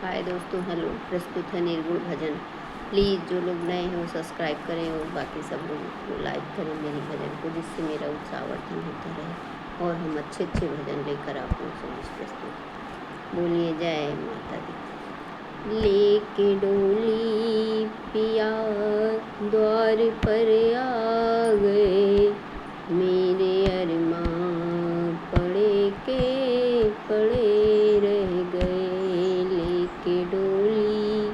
हाय दोस्तों, हेलो। प्रस्तुत है निर्गुण भजन। प्लीज़ जो लोग नए हैं वो सब्सक्राइब करें और बाकी सब लोग वो लाइक करें मेरी भजन को, जिससे मेरा उत्साहवर्धन होता रहे और हम अच्छे अच्छे भजन लेकर आप लोग समझ प्रस्तुत। बोलिए जय माता दी। लेके डोली पिया द्वार पर आ गए, मेरे अरमां पड़े के पड़े रह गए। लेके डोली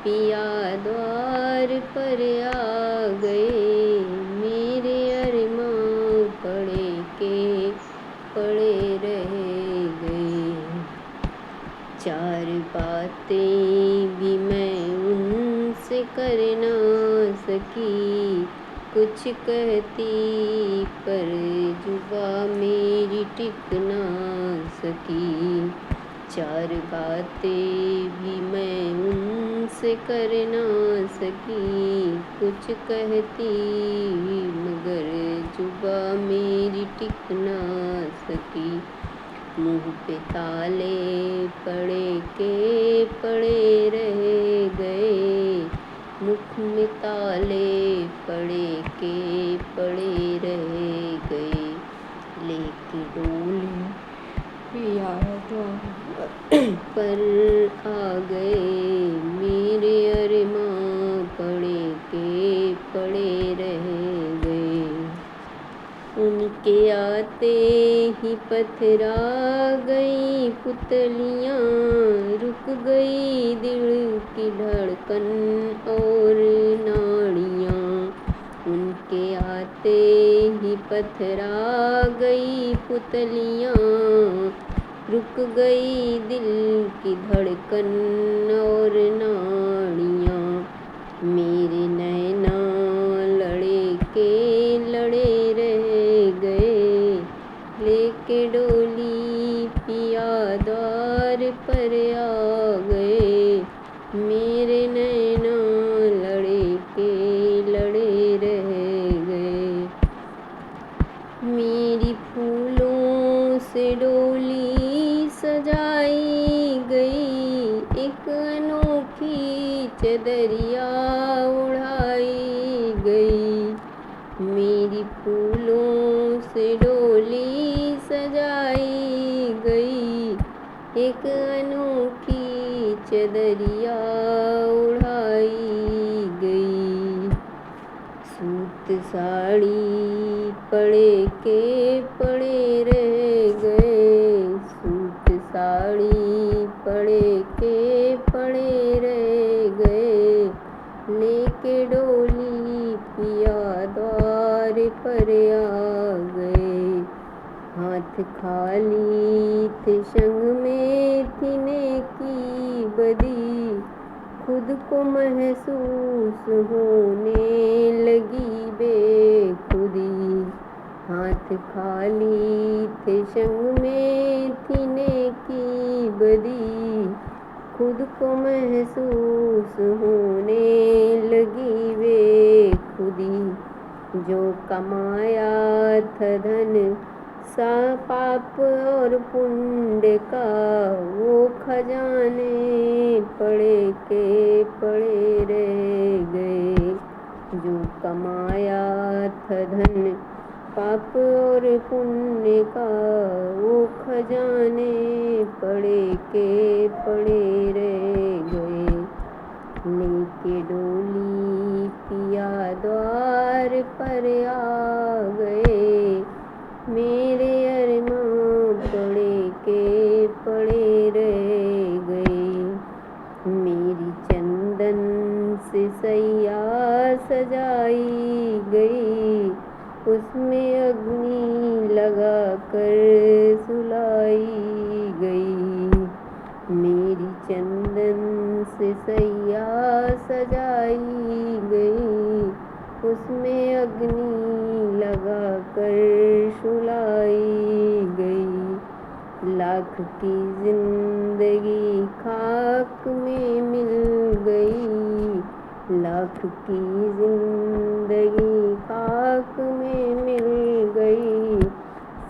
पिया द्वार पर आ गए, मेरे अरमां पड़े के पड़े रह गए। चार बातें भी मैं उनसे कर ना सकी, कुछ कहती पर जुबा मेरी टिक ना सकी। चार बातें भी मैं उनसे कर ना सकी, कुछ कहती मगर जुबा मेरी टिक ना सकी। मुँह पे ताले पड़े के पड़े रह गए, मुख में ताले पड़े के पड़े रह गए। लेके डोली पिया द्वार पर आ गए, मेरे अरमां पड़े के पड़े रह गए। उनके आते ही पथरा गई पुतलियाँ, रुक गई दिल की धड़कन और नाड़ियाँ। उनके आते ही पथरा गई पुतलियाँ, रुक गई दिल की धड़कन और नाड़ियाँ। मेरे नैना लड़े के लड़े रह गए, लेके डोली पिया द्वार पर आ गए, मेरे नैना लड़े के लड़े रह गए। मेरी फूलों से डोली सजाई गई, एक अनोखी चदरिया उड़ाई गई। मेरी फूलों से डोली सजाई गई, एक अनोखी चदरिया उड़ाई गई। सूत साड़ी पड़े के पड़े रह गए, सूत साड़ी पड़े के पड़े रह गए। लेके डोली पिया द्वार पर आ गए। हाथ खाली थे संग में थी नेकी बदी, खुद को महसूस होने लगी बेखुदी। हाथ खाली थे संग में थी नेकी बदी, खुद को महसूस होने लगी बेखुदी। जो कमाया था धन सा पाप और पुण्य का, वो खजाने पड़े के पड़े रह गए। जो कमाया था धन पाप और पुण्य का, वो खजाने पड़े के पड़े रह गए। लेके डोली पिया द्वार पर आ गए, मेरे अरमां पड़े के पड़े रह गए। मेरी चंदन से सैया सजाई गई, उसमें अग्नि लगा कर सुलाई गई। मेरी चंदन से सैया सजाई गई, उसमें अग्नि लगा कर सुलाई गई। लाख की जिंदगी खाक में मिल गई, लाख की जिंदगी खाक में मिल गई।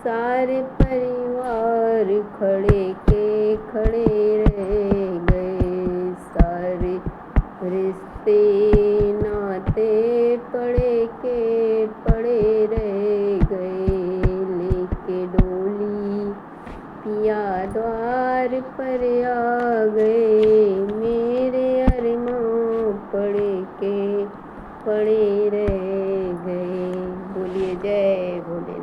सारे परिवार खड़े के खड़े रह गए। पड़े रह गए। लेके डोली पिया द्वार पर आ गए। मेरे अरमान पड़े रह गए। बोलिए जय भोले।